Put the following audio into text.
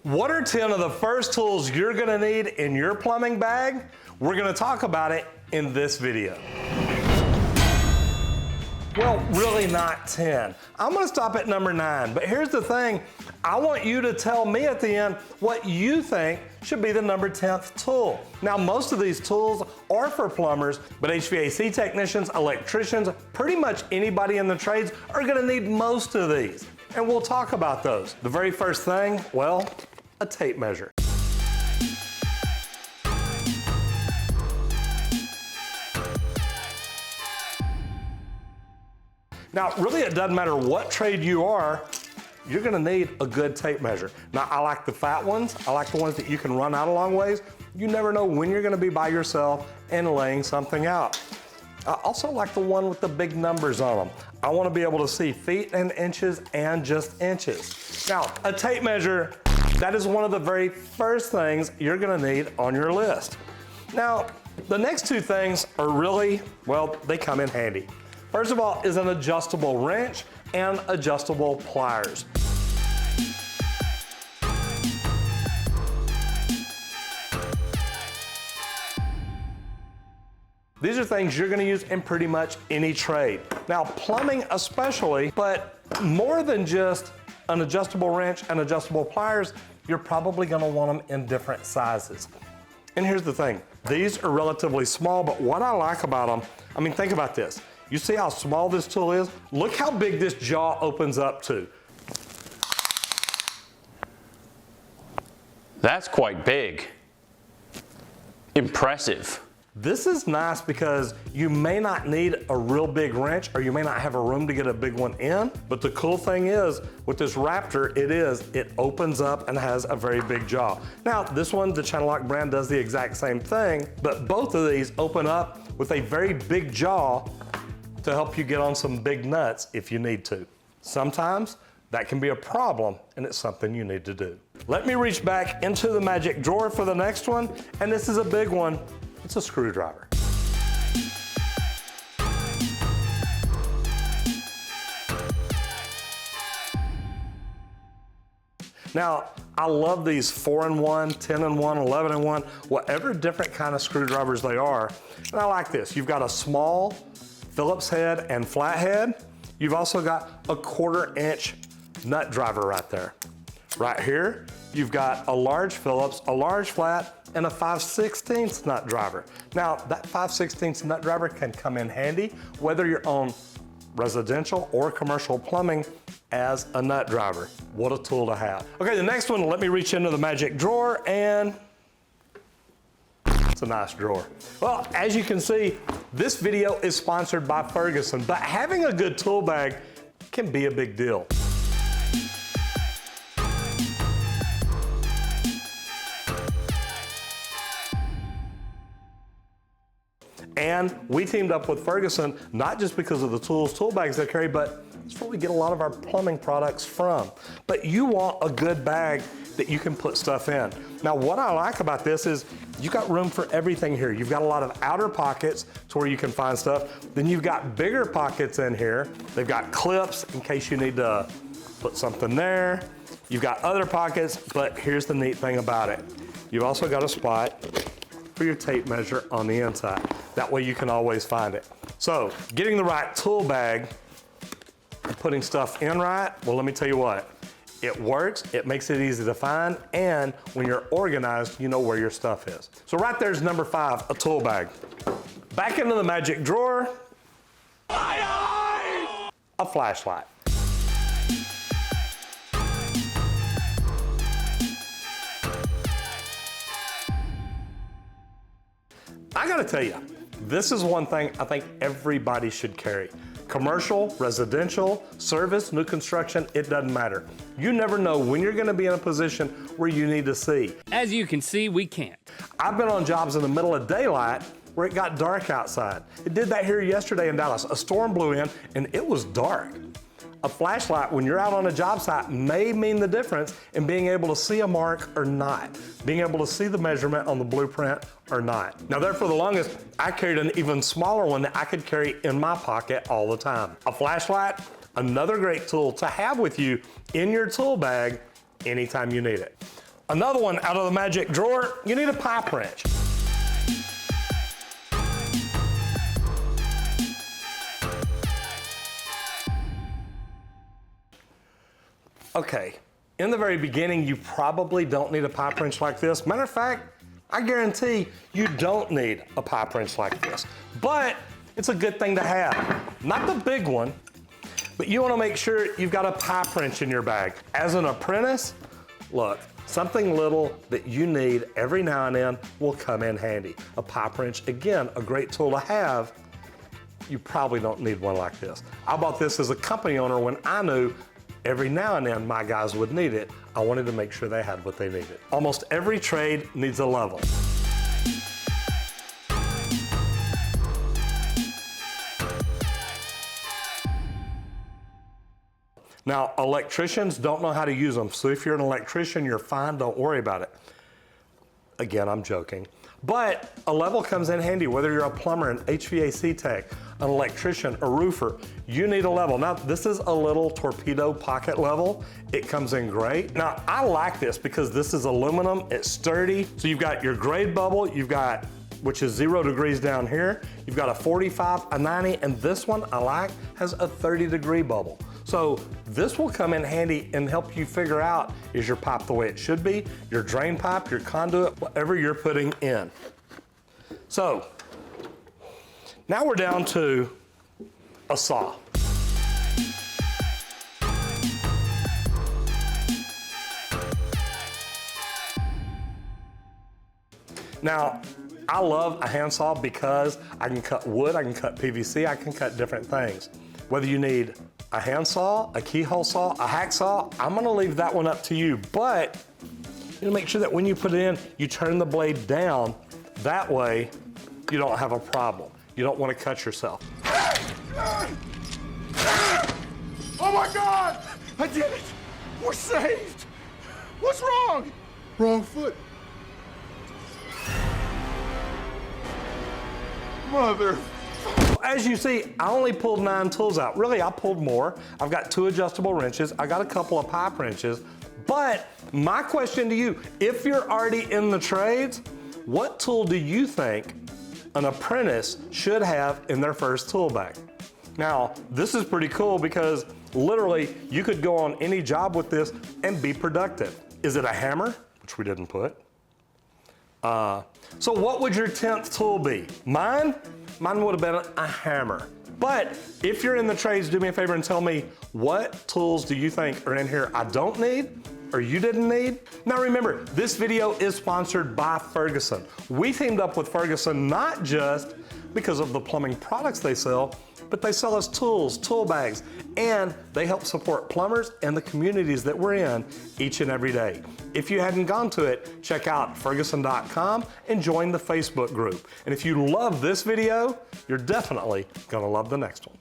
What are 10 of the first tools you're gonna need in your plumbing bag? We're gonna talk about it in this video. Well, really not 10. I'm gonna stop at number 9, but here's the thing. I want you to tell me at the end what you think should be the number 10th tool. Now, most of these tools are for plumbers, but HVAC technicians, electricians, pretty much anybody in the trades are gonna need most of these. And we'll talk about those. The very first thing, well, a tape measure. Now, really, it doesn't matter what trade you are, you're gonna need a good tape measure. Now, I like the fat ones. I like the ones that you can run out a long ways. You never know when you're gonna be by yourself and laying something out. I also like the one with the big numbers on them. I wanna be able to see feet and inches and just inches. Now, a tape measure, that is one of the very first things you're gonna need on your list. Now, the next two things are really, well, they come in handy. First of all is an adjustable wrench and adjustable pliers. These are things you're gonna use in pretty much any trade. Now, plumbing especially, but more than just an adjustable wrench and adjustable pliers, you're probably gonna want them in different sizes. And here's the thing, these are relatively small, but what I like about them, I mean, think about this. You see how small this tool is? Look how big this jaw opens up to. That's quite big. Impressive. This is nice because you may not need a real big wrench or you may not have a room to get a big one in, but the cool thing is with this Raptor, it opens up and has a very big jaw. Now, this one, the China-Lock brand does the exact same thing, but both of these open up with a very big jaw to help you get on some big nuts if you need to. Sometimes that can be a problem and it's something you need to do. Let me reach back into the magic drawer for the next one, and this is a big one. It's a screwdriver. Now, I love these 4-in-1, 10-in-1, 11-in-1, whatever different kind of screwdrivers they are. And I like this. You've got a small Phillips head and flat head. You've also got a 1/4-inch nut driver right there. Right here, you've got a large Phillips, a large flat, and a 5/16 nut driver. Now, that 5/16 nut driver can come in handy whether you're on residential or commercial plumbing as a nut driver. What a tool to have. Okay, the next one, let me reach into the magic drawer, and it's a nice drawer. Well, as you can see, this video is sponsored by Ferguson, but having a good tool bag can be a big deal. And we teamed up with Ferguson, not just because of the tool bags they carry, but it's where we get a lot of our plumbing products from. But you want a good bag that you can put stuff in. Now, what I like about this is you got room for everything here. You've got a lot of outer pockets to where you can find stuff. Then you've got bigger pockets in here. They've got clips in case you need to put something there. You've got other pockets, but here's the neat thing about it. You've also got a spot for your tape measure on the inside. That way you can always find it. So, getting the right tool bag and putting stuff in right, well, let me tell you what. It works, it makes it easy to find, and when you're organized, you know where your stuff is. So right there's number 5, a tool bag. Back into the magic drawer, a flashlight. I gotta tell you, this is one thing I think everybody should carry. Commercial, residential, service, new construction, it doesn't matter. You never know when you're gonna be in a position where you need to see. As you can see, we can't. I've been on jobs in the middle of daylight where it got dark outside. It did that here yesterday in Dallas. A storm blew in and it was dark. A flashlight, when you're out on a job site, may mean the difference in being able to see a mark or not, being able to see the measurement on the blueprint or not. Now there for the longest, I carried an even smaller one that I could carry in my pocket all the time. A flashlight, another great tool to have with you in your tool bag anytime you need it. Another one out of the magic drawer, you need a pipe wrench. Okay, in the very beginning, you probably don't need a pipe wrench like this. Matter of fact, I guarantee you don't need a pipe wrench like this. But it's a good thing to have. Not the big one, but you want to make sure you've got a pipe wrench in your bag. As an apprentice, look, something little that you need every now and then will come in handy. A pipe wrench, again, a great tool to have. You probably don't need one like this. I bought this as a company owner when I knew every now and then my guys would need it. I wanted to make sure they had what they needed. Almost every trade needs a level. Now, electricians don't know how to use them, so if you're an electrician, you're fine, don't worry about it. Again, I'm joking. But a level comes in handy, whether you're a plumber, an HVAC tech, an electrician, a roofer, you need a level. Now, this is a little torpedo pocket level. It comes in great. Now, I like this because this is aluminum, it's sturdy. So you've got your grade bubble, you've got, which is 0 degrees down here. You've got a 45, a 90, and this one I like has a 30-degree bubble. So this will come in handy and help you figure out, is your pipe the way it should be, your drain pipe, your conduit, whatever you're putting in. So now we're down to a saw. Now, I love a handsaw because I can cut wood, I can cut PVC, I can cut different things. Whether you need a handsaw, a keyhole saw, a hacksaw, I'm gonna leave that one up to you, but you make sure that when you put it in, you turn the blade down. That way, you don't have a problem. You don't wanna cut yourself. Oh my God! I did it! We're saved! What's wrong? Wrong foot. Mother. As you see, I only pulled 9 tools out. Really, I pulled more. I've got 2 adjustable wrenches. I got a couple of pipe wrenches. But my question to you, if you're already in the trades, what tool do you think an apprentice should have in their first tool bag? Now, this is pretty cool because literally you could go on any job with this and be productive. Is it a hammer? Which we didn't put. So what would your 10th tool be? Mine would have been a hammer. But if you're in the trades, do me a favor and tell me what tools do you think are in here I don't need or you didn't need? Now remember, this video is sponsored by Ferguson. We teamed up with Ferguson not just because of the plumbing products they sell, but they sell us tools, tool bags, and they help support plumbers and the communities that we're in each and every day. If you hadn't gone to it, check out ferguson.com and join the Facebook group. And if you love this video, you're definitely gonna love the next one.